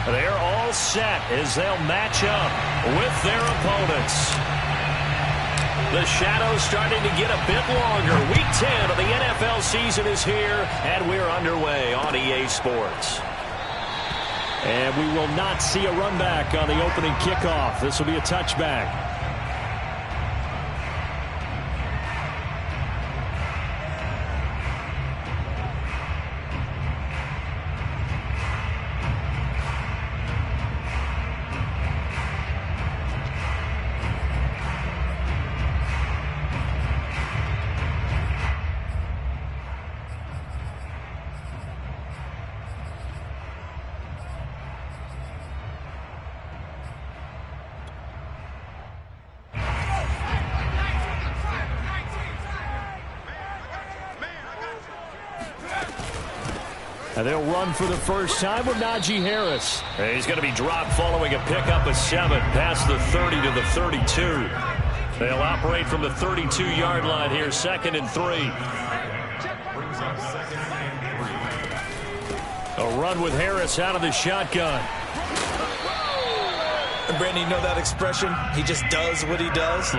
They're all set as they'll match up with their opponents. The shadow's starting to get a bit longer. Week 10 of the NFL season is here, and we're underway on EA Sports. And we will not see a run back on the opening kickoff. This will be a touchback. And they'll run for the first time with Najee Harris. And he's going to be dropped following a pickup of 7 past the 30 to the 32. They'll operate from the 32-yard line here, 2nd and 3. A run with Harris out of the shotgun. And Brandon, you know that expression? He just does what he does.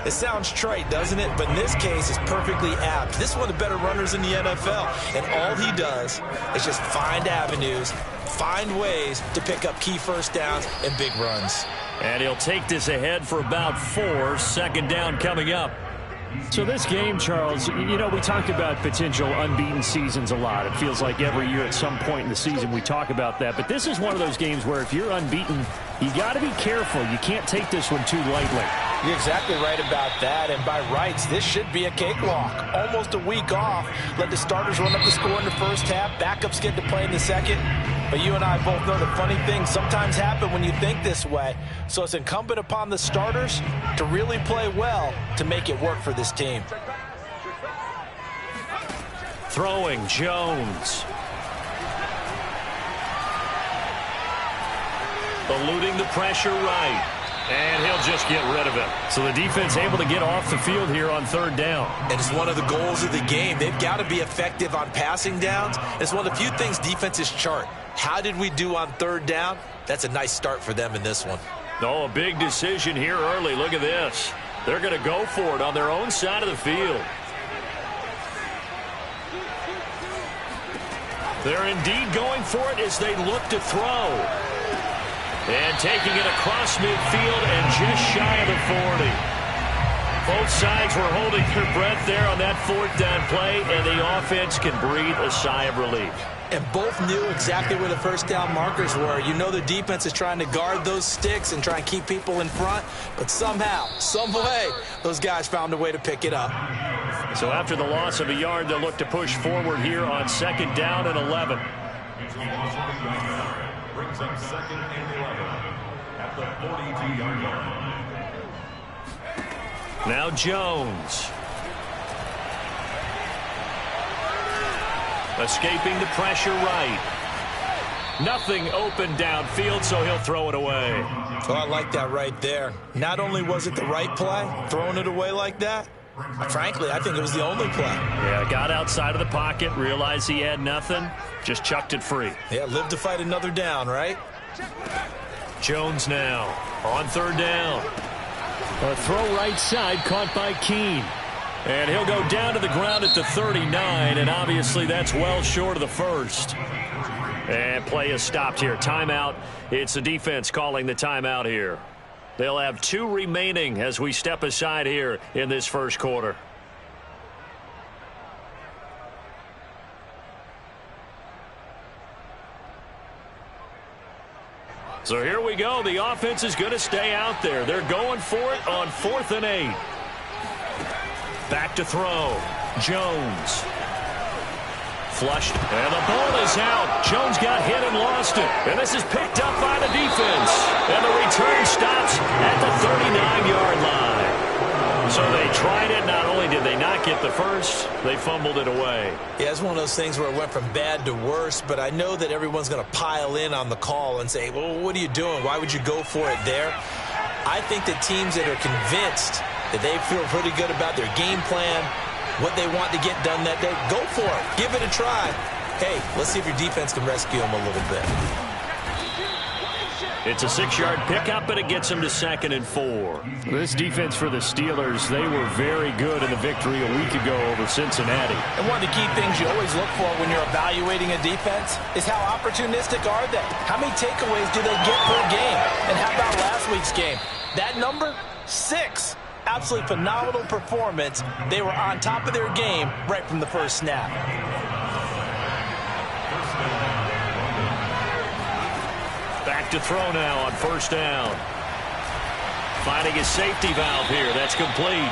It sounds trite, doesn't it? But in this case, it's perfectly apt. This is one of the better runners in the NFL. And all he does is just find avenues, find ways to pick up key first downs and big runs. And he'll take this ahead for about 4. 2nd down coming up. So this game, Charles, you know, we talked about potential unbeaten seasons a lot. It feels like every year at some point in the season we talk about that. But this is one of those games where if you're unbeaten, you got to be careful. You can't take this one too lightly. You're exactly right about that. And by rights, this should be a cakewalk. Almost a week off. Let the starters run up the score in the first half. Backups get to play in the second. But you and I both know the funny things sometimes happen when you think this way. So it's incumbent upon the starters to really play well to make it work for this team. Throwing Jones. Eluding the pressure right. And he'll just get rid of it. So the defense able to get off the field here on 3rd down. And it's one of the goals of the game. They've got to be effective on passing downs. It's one of the few things defenses chart. How did we do on 3rd down? That's a nice start for them in this one. Oh, a big decision here early. Look at this. They're going to go for it on their own side of the field. They're indeed going for it as they look to throw. And taking it across midfield and just shy of the 40. Both sides were holding their breath there on that 4th down play, and the offense can breathe a sigh of relief. And both knew exactly where the first down markers were. You know the defense is trying to guard those sticks and try and keep people in front, but somehow, some way, those guys found a way to pick it up. So after the loss of a yard, they'll look to push forward here on 2nd down and 11. Brings up 2nd and 11 at the 42-yard line. Now Jones. Escaping the pressure right. Nothing open downfield, so he'll throw it away. Oh, I like that right there. Not only was it the right play, throwing it away like that, frankly, I think it was the only play. Yeah, got outside of the pocket, realized he had nothing, just chucked it free. Yeah, live to fight another down, right? Jones now on 3rd down. A throw right side caught by Keene. And he'll go down to the ground at the 39, and obviously that's well short of the first. And play is stopped here. Timeout. It's the defense calling the timeout here. They'll have 2 remaining as we step aside here in this first quarter. So here we go. The offense is going to stay out there. They're going for it on 4th and 8. Back to throw. Jones. Flushed, and the ball is out. Jones got hit and lost it. And this is picked up by the defense. And the return stops at the 39-yard line. So they tried it. Not only did they not get the first, they fumbled it away. Yeah, it's one of those things where it went from bad to worse, but I know that everyone's going to pile in on the call and say, well, what are you doing? Why would you go for it there? I think that teams that are convinced that they feel pretty good about their game plan, what they want to get done that day, go for it. Give it a try. Hey, let's see if your defense can rescue them a little bit. It's a 6-yard pickup, and it gets him to 2nd and 4. This defense for the Steelers, they were very good in the victory a week ago over Cincinnati. And one of the key things you always look for when you're evaluating a defense is how opportunistic are they? How many takeaways do they get per game? And how about last week's game? That number? 6. Absolutely phenomenal performance. They were on top of their game right from the first snap. Back to throw now on 1st down. Finding his safety valve here. That's complete.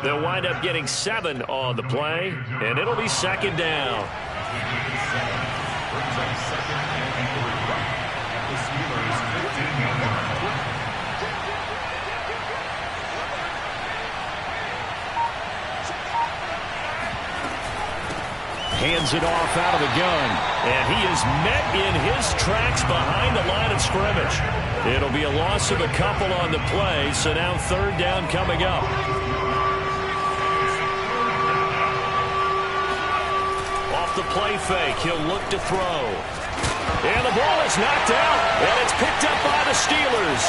They'll wind up getting 7 on the play, and it'll be 2nd down. Hands it off out of the gun. And he is met in his tracks behind the line of scrimmage. It'll be a loss of a couple on the play, so now 3rd down coming up. Off the play fake, he'll look to throw. And the ball is knocked out, and it's picked up by the Steelers.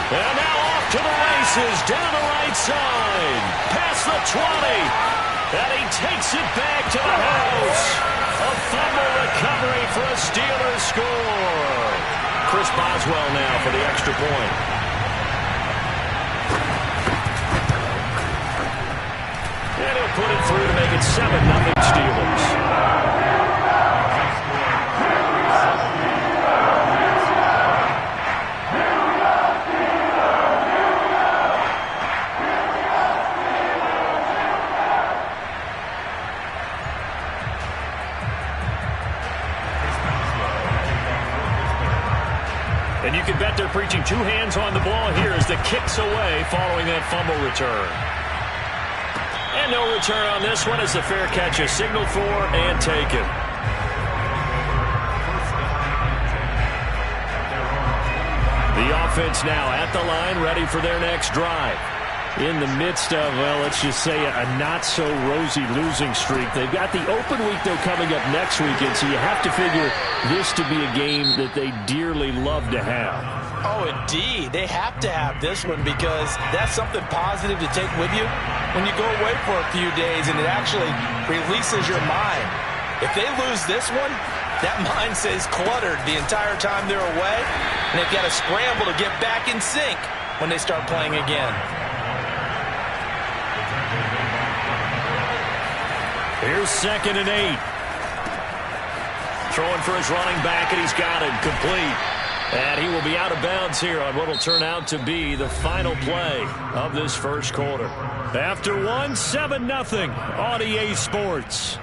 And now off to the races, down the right side, past the 20. And he takes it back to the house. A fumble recovery for a Steelers score. Chris Boswell now for the extra point. And he'll put it through to make it 7-0 Steelers. And you can bet they're preaching 2 hands on the ball here as the kick's away following that fumble return. And no return on this one as the fair catch is signaled for and taken. The offense now at the line, ready for their next drive. In the midst of, well, let's just say a not-so-rosy losing streak. They've got the open week, though, coming up next weekend, so you have to figure this to be a game that they dearly love to have. Oh, indeed. They have to have this one because that's something positive to take with you when you go away for a few days, and it actually releases your mind. If they lose this one, that mind stays cluttered the entire time they're away, and they've got to scramble to get back in sync when they start playing again. Here's 2nd and 8. Throwing for his running back, and he's got it complete. And he will be out of bounds here on what will turn out to be the final play of this first quarter. After 7-0 on EA Sports.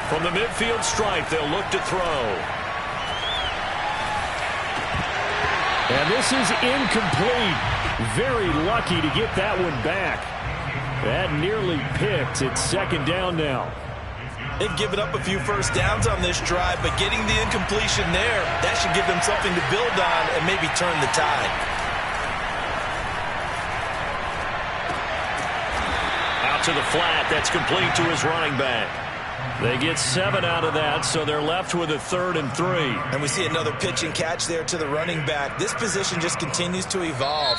From the midfield stripe, they'll look to throw. And this is incomplete. Very lucky to get that one back. That nearly picked. It's 2nd down now. They've given up a few first downs on this drive, but getting the incompletion there, that should give them something to build on and maybe turn the tide. Out to the flat. That's complete to his running back. They get 7 out of that, so they're left with a 3rd and 3. And we see another pitch and catch there to the running back. This position just continues to evolve.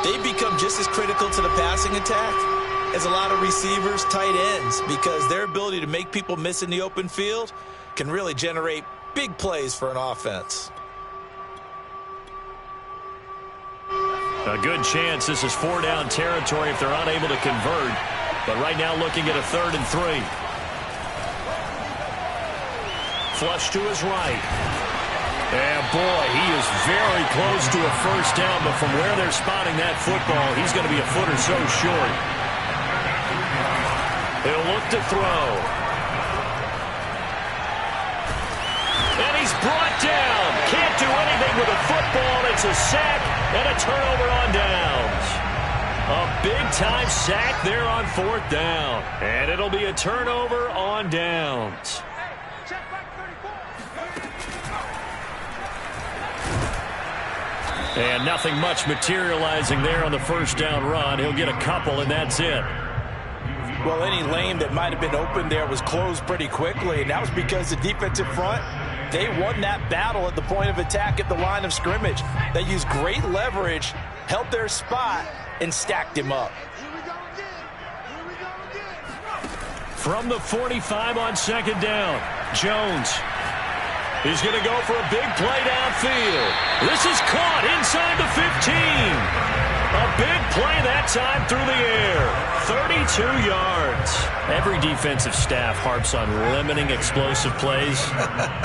They become just as critical to the passing attack as a lot of receivers, tight ends, because their ability to make people miss in the open field can really generate big plays for an offense. A good chance this is 4-down territory if they're unable to convert. But right now looking at a 3rd and 3. Flush to his right. And boy, he is very close to a first down, but from where they're spotting that football, he's going to be a foot or so short. He'll look to throw. And he's brought down. Can't do anything with a football. It's a sack and a turnover on downs. A big-time sack there on 4th down. And it'll be a turnover on downs. And nothing much materializing there on the first down run. He'll get a couple, and that's it. Well, any lane that might have been open there was closed pretty quickly, and that was because the defensive front, they won that battle at the point of attack at the line of scrimmage. They used great leverage, held their spot, and stacked him up. From the 45 on second down, Jones is going to go for a big play downfield. This is caught inside the 15. A big play that time through the air. 32 yards. Every defensive staff harps on limiting explosive plays.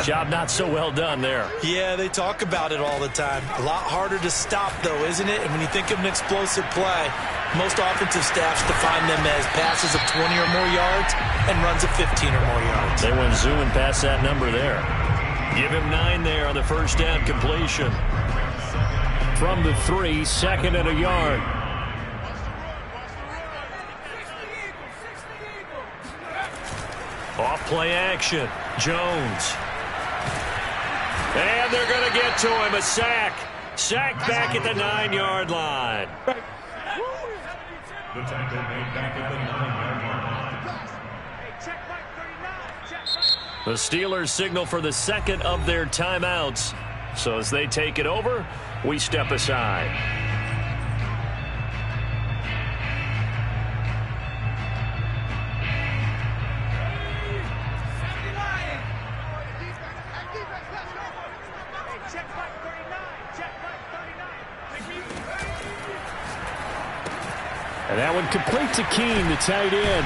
Job not so well done there. Yeah, they talk about it all the time. A lot harder to stop, though, isn't it? And when you think of an explosive play, most offensive staffs define them as passes of 20 or more yards and runs of 15 or more yards. They went zooming past that number there. Give him 9 there on the first down completion. From the 3, second and a yard. Off play action. Jones. And they're going to get to him. A sack. Sack back at the 9-yard line. The tackle made back at the 9-yard line. The Steelers signal for the second of their timeouts. So as they take it over, we step aside. And that one complete to Keene, the tight end.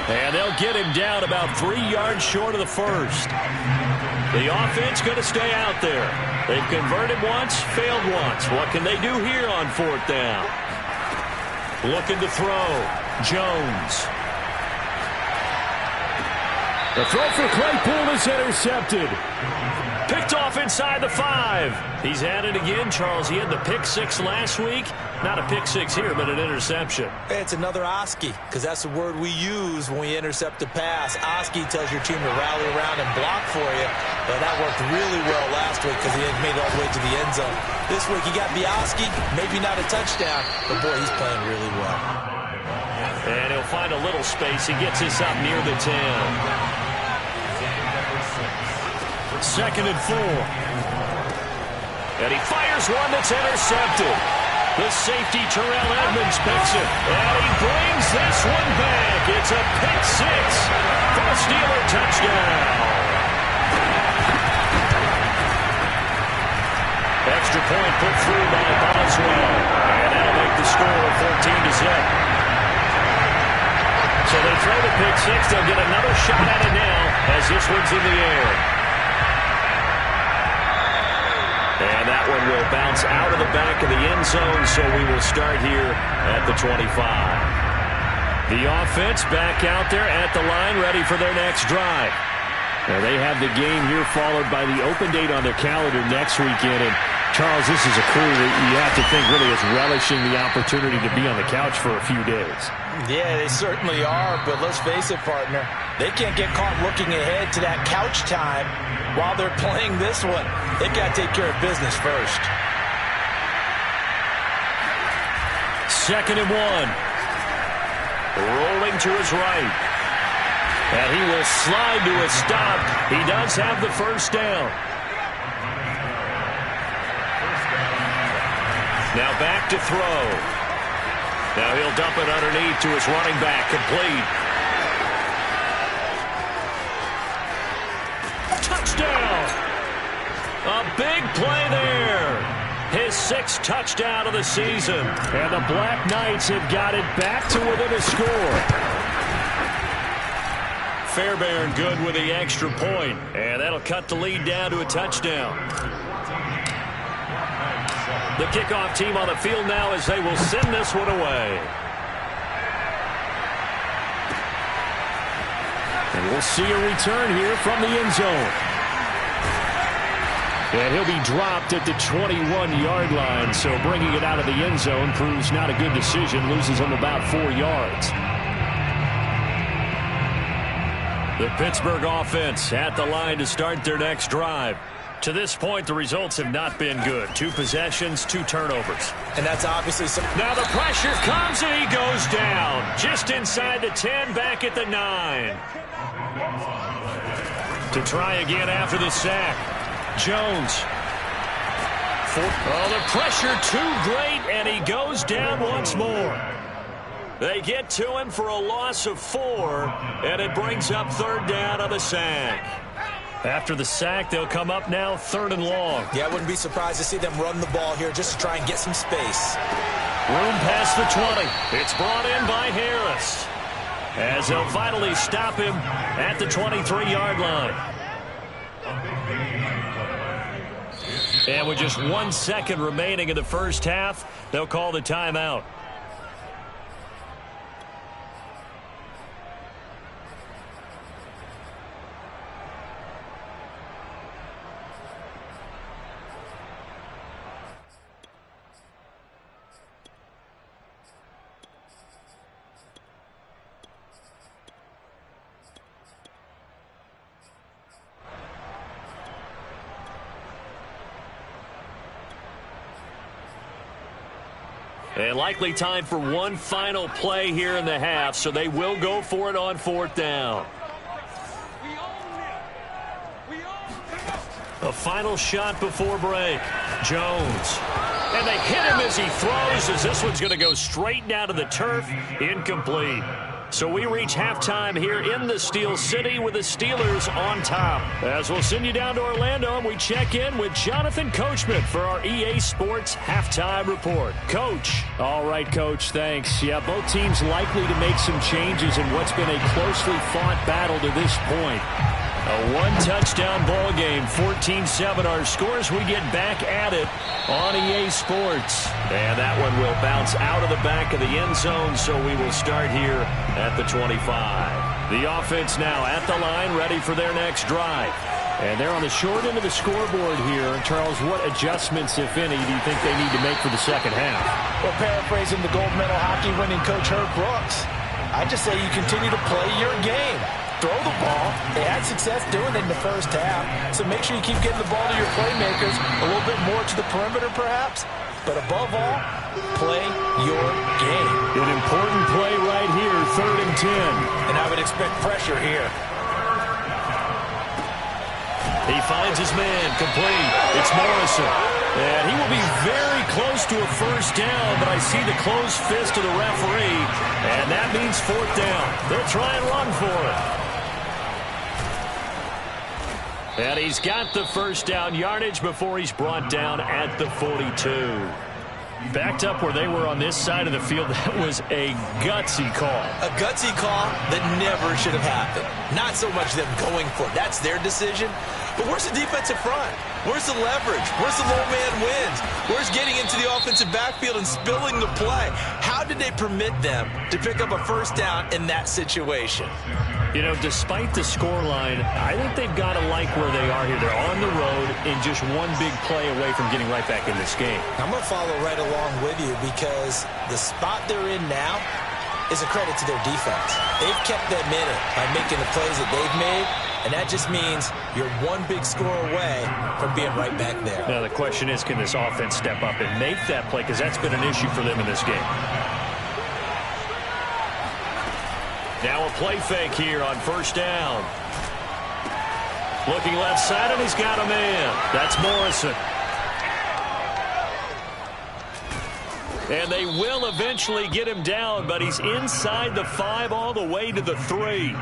And they'll get him down about 3 yards short of the first. The offense going to stay out there. They've converted once, failed once. What can they do here on fourth down? Looking to throw. Jones. The throw for Claypool is intercepted. Picked off inside the 5. He's at it again, Charles. He had the pick 6 last week. Not a pick 6 here, but an interception. It's another Oski, because that's the word we use when we intercept a pass. Oski tells your team to rally around and block for you. But that worked really well last week because he made it all the way to the end zone. This week he got the Oski, maybe not a touchdown, but boy, he's playing really well. And he'll find a little space. He gets this up near the 10. Second and 4. And he fires one that's intercepted. The safety, Terrell Edmonds, picks it. And he brings this one back. It's a pick 6 for a Steeler touchdown. Extra point put through by Boswell. And that'll make the score 14-0. So they throw the pick 6. They'll get another shot at it now as this one's in the air. And that one will bounce out of the back of the end zone, so we will start here at the 25. The offense back out there at the line, ready for their next drive. Now they have the game here followed by the open date on their calendar next weekend. And Charles, this is a crew that you have to think really is relishing the opportunity to be on the couch for a few days. Yeah, they certainly are, but let's face it, partner. They can't get caught looking ahead to that couch time while they're playing this one. They got to take care of business first. Second and 1. Rolling to his right. And he will slide to a stop. He does have the first down. Now back to throw. Now he'll dump it underneath to his running back. Complete. Touchdown. A big play there. His 6th touchdown of the season. And the Black Knights have got it back to within a score. Fairbairn good with the extra point. And that'll cut the lead down to a touchdown. The kickoff team on the field now as they will send this one away. And we'll see a return here from the end zone. And he'll be dropped at the 21-yard line, so bringing it out of the end zone proves not a good decision, loses him about 4 yards. The Pittsburgh offense at the line to start their next drive. To this point, the results have not been good. 2 possessions, 2 turnovers. And that's obviously some... Now the pressure comes and he goes down. Just inside the 10, back at the 9. To try again after the sack. Jones. Oh, the pressure too great, and he goes down once more. They get to him for a loss of 4, and it brings up 3rd down on the sack. After the sack, they'll come up now 3rd and long. Yeah, I wouldn't be surprised to see them run the ball here just to try and get some space. Room past the 20. It's brought in by Harris, as they'll finally stop him at the 23-yard line. And with just 1 second remaining in the first half, they'll call the timeout. And likely time for one final play here in the half, so they will go for it on 4th down. A final shot before break. Jones. And they hit him as he throws, as this one's going to go straight down to the turf. Incomplete. So we reach halftime here in the Steel City with the Steelers on top. As we'll send you down to Orlando, and we check in with Jonathan Coachman for our EA Sports Halftime Report. Coach. All right, Coach, thanks. Yeah, both teams likely to make some changes in what's been a closely fought battle to this point. A 1-touchdown ball game, 14-7 our scores. We get back at it on EA Sports. And that one will bounce out of the back of the end zone, so we will start here at the 25. The offense now at the line, ready for their next drive. And they're on the short end of the scoreboard here. Charles, what adjustments, if any, do you think they need to make for the second half? Well, paraphrasing the gold medal hockey winning coach Herb Brooks, I just say you continue to play your game. Throw the ball. They had success doing it in the first half, so make sure you keep getting the ball to your playmakers, a little bit more to the perimeter perhaps, but above all, play your game. An important play right here, 3rd and 10. And I would expect pressure here. He finds his man, complete. It's Morrison. And he will be very close to a first down, but I see the closed fist of the referee, and that means 4th down. They'll try and run for it. And he's got the first down yardage before he's brought down at the 42. Backed up where they were on this side of the field, that was a gutsy call. A gutsy call that never should have happened. Not so much them going for it. That's their decision. But where's the defensive front? Where's the leverage? Where's the low man wins? Where's getting into the offensive backfield and spilling the play? How did they permit them to pick up a first down in that situation? You know, despite the scoreline, I think they've got to like where they are here. They're on the road and just one big play away from getting right back in this game. I'm going to follow right along with you because the spot they're in now is a credit to their defense. They've kept them in it by making the plays that they've made, and that just means you're one big score away from being right back there. Now, the question is, can this offense step up and make that play? Because that's been an issue for them in this game. Now a play fake here on first down. Looking left side, and he's got a man. That's Morrison. And they will eventually get him down, but he's inside the 5 all the way to the 3.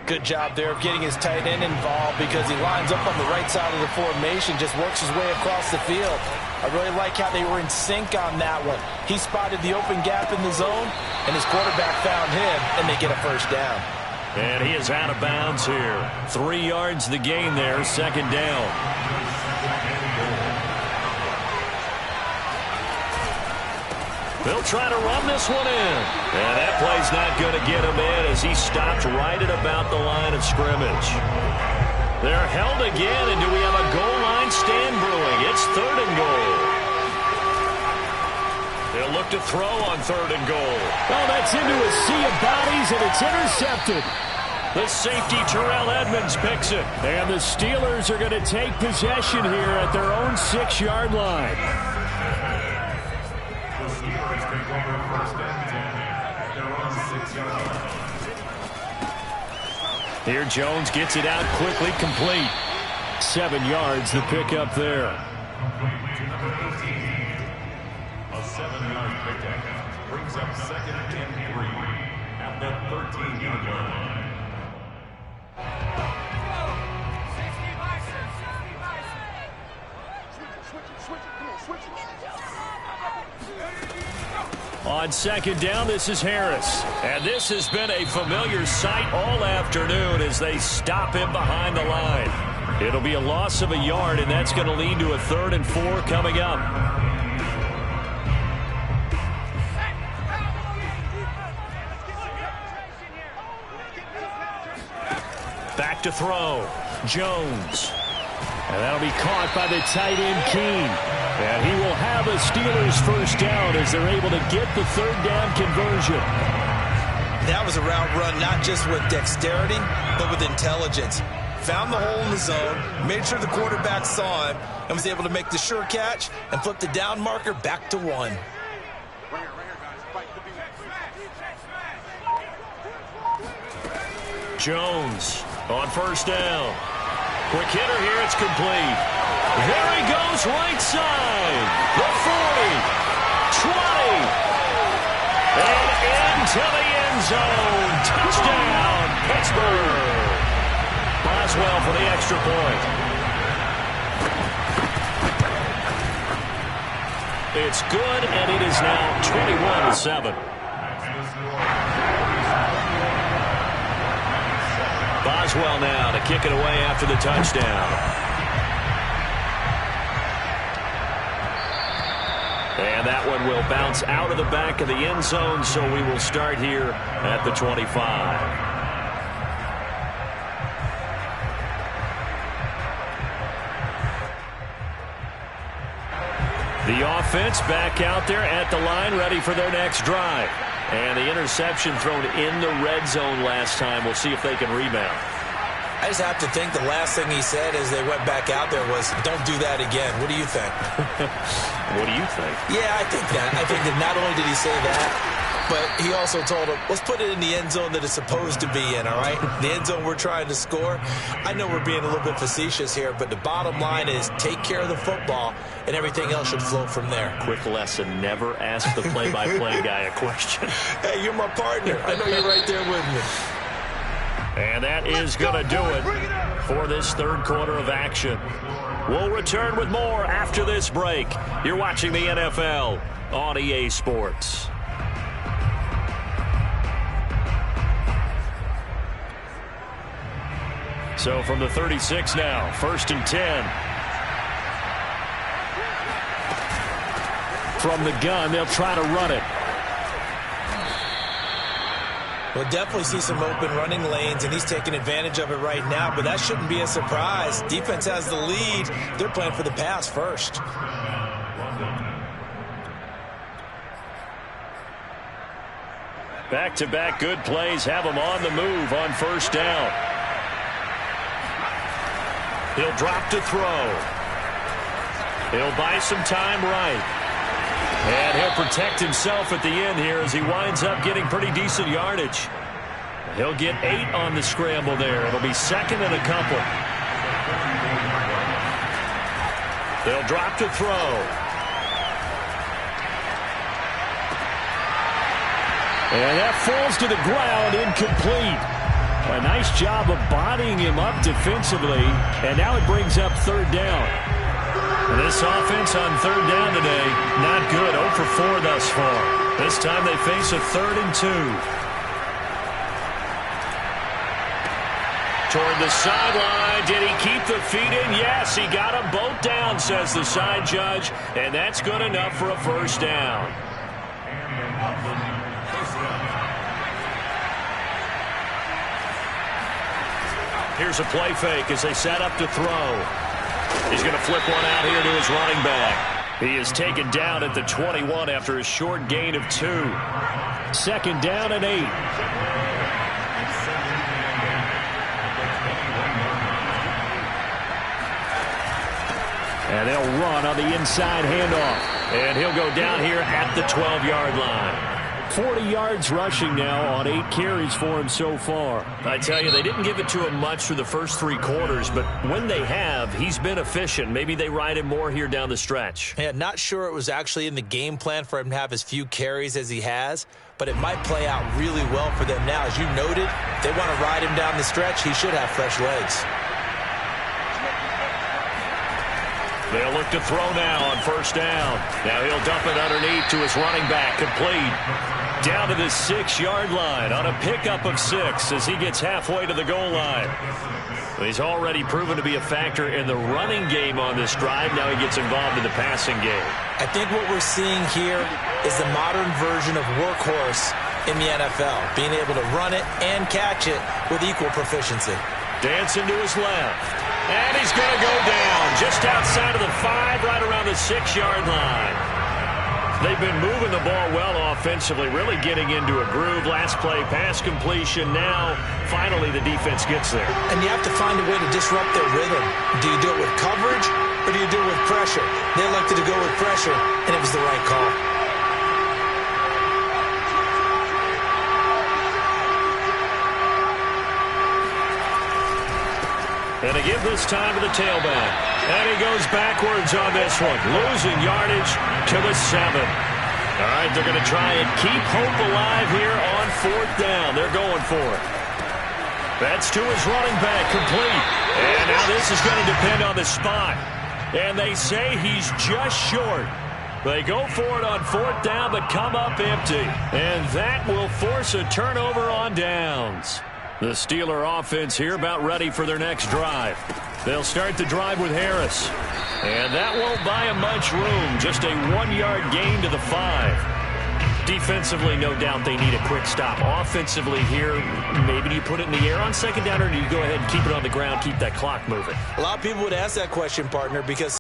Good job there of getting his tight end involved because he lines up on the right side of the formation, just works his way across the field. I really like how they were in sync on that one. He spotted the open gap in the zone, and his quarterback found him, and they get a first down. And he is out of bounds here. 3 yards the gain there, 2nd down. They'll try to run this one in. And that play's not going to get him in as he stopped right at about the line of scrimmage. They're held again, and do we have a goal line stand brewing? It's 3rd and goal. They'll look to throw on 3rd and goal. Oh, that's into a sea of bodies, and it's intercepted. The safety, Terrell Edmunds, picks it. And the Steelers are going to take possession here at their own 6-yard line. The Steelers take over first and 10 at their own 6-yard line. Here Jones gets it out quickly, complete. 7 yards, the pickup there. Complete to number 18. A 7-yard pickup brings up second and 3 at the 13-yard line. On second down, this is Harris. And this has been a familiar sight all afternoon as they stop him behind the line. It'll be a loss of a yard, and that's going to lead to a 3rd and 4 coming up. Back to throw. Jones. And that'll be caught by the tight end, Keene. And he will have a Steelers first down as they're able to get the 3rd down conversion. That was a route run not just with dexterity, but with intelligence. Found the hole in the zone, made sure the quarterback saw him, and was able to make the sure catch and flip the down marker back to 1. Jones on first down. Quick hitter here, it's complete. There he goes, right side. The 40, 20, and into the end zone. Touchdown, Pittsburgh. Boswell for the extra point. It's good, and it is now 21-7. Boswell now to kick it away after the touchdown. And that one will bounce out of the back of the end zone, so we will start here at the 25. The offense back out there at the line, ready for their next drive. And the interception thrown in the red zone last time. We'll see if they can rebound. I just have to think the last thing he said as they went back out there was, don't do that again. What do you think? What do you think? Yeah, I think that. I think that not only did he say that, but he also told him, let's put it in the end zone that it's supposed to be in, all right? The end zone we're trying to score. I know we're being a little bit facetious here, but the bottom line is take care of the football, and everything else should flow from there. Quick lesson, never ask the play-by-play guy a question. Hey, you're my partner. I know you're right there with me. And that is going to do it for this 3rd quarter of action. We'll return with more after this break. You're watching the NFL on EA Sports. So from the 36 now, 1st and 10. From the gun, they'll try to run it. We'll definitely see some open running lanes, and he's taking advantage of it right now, but that shouldn't be a surprise. Defense has the lead. They're playing for the pass first. Back-to-back good plays have him on the move on first down. He'll drop to throw. He'll buy some time right. And he'll protect himself at the end here as he winds up getting pretty decent yardage. He'll get 8 on the scramble there. It'll be 2nd and a couple. They'll drop to throw. And that falls to the ground, incomplete. A nice job of bodying him up defensively. And now it brings up 3rd down. This offense on 3rd down today, not good. 0 for 4 thus far. This time they face a 3rd and 2. Toward the sideline. Did he keep the feet in? Yes, he got them both down, says the side judge. And that's good enough for a first down. Here's a play fake as they set up to throw. He's going to flip one out here to his running back. He is taken down at the 21 after a short gain of 2. 2nd down and 8. Braun on the inside handoff. And he'll go down here at the 12-yard line. 40 yards rushing now on 8 carries for him so far. I tell you, they didn't give it to him much through the first 3 quarters, but when they have, he's been efficient. Maybe they ride him more here down the stretch. Yeah, not sure it was actually in the game plan for him to have as few carries as he has, but it might play out really well for them now. As you noted, if they want to ride him down the stretch, he should have fresh legs. They'll look to throw now on first down. Now he'll dump it underneath to his running back, complete. Down to the 6-yard line on a pickup of 6 as he gets halfway to the goal line. He's already proven to be a factor in the running game on this drive. Now he gets involved in the passing game. I think what we're seeing here is the modern version of workhorse in the NFL, being able to run it and catch it with equal proficiency. Dancing to his left. And he's going to go down just outside of the 5, right around the 6-yard line. They've been moving the ball well offensively, really getting into a groove. Last play, pass completion. Now, finally, the defense gets there. And you have to find a way to disrupt their rhythm. Do you do it with coverage, or do you do it with pressure? They elected to go with pressure, and it was the right call. And they give this time to the tailback. And he goes backwards on this one, losing yardage to the 7. All right, they're going to try and keep hope alive here on 4th down. They're going for it. That's to his running back, complete. And now this is going to depend on the spot. And they say he's just short. They go for it on 4th down, but come up empty. And that will force a turnover on downs. The Steeler offense here about ready for their next drive. They'll start the drive with Harris. And that won't buy him much room. Just a 1-yard gain to the 5. Defensively, no doubt they need a quick stop. Offensively here, maybe do you put it in the air on 2nd down, or do you go ahead and keep it on the ground, keep that clock moving? A lot of people would ask that question, partner, because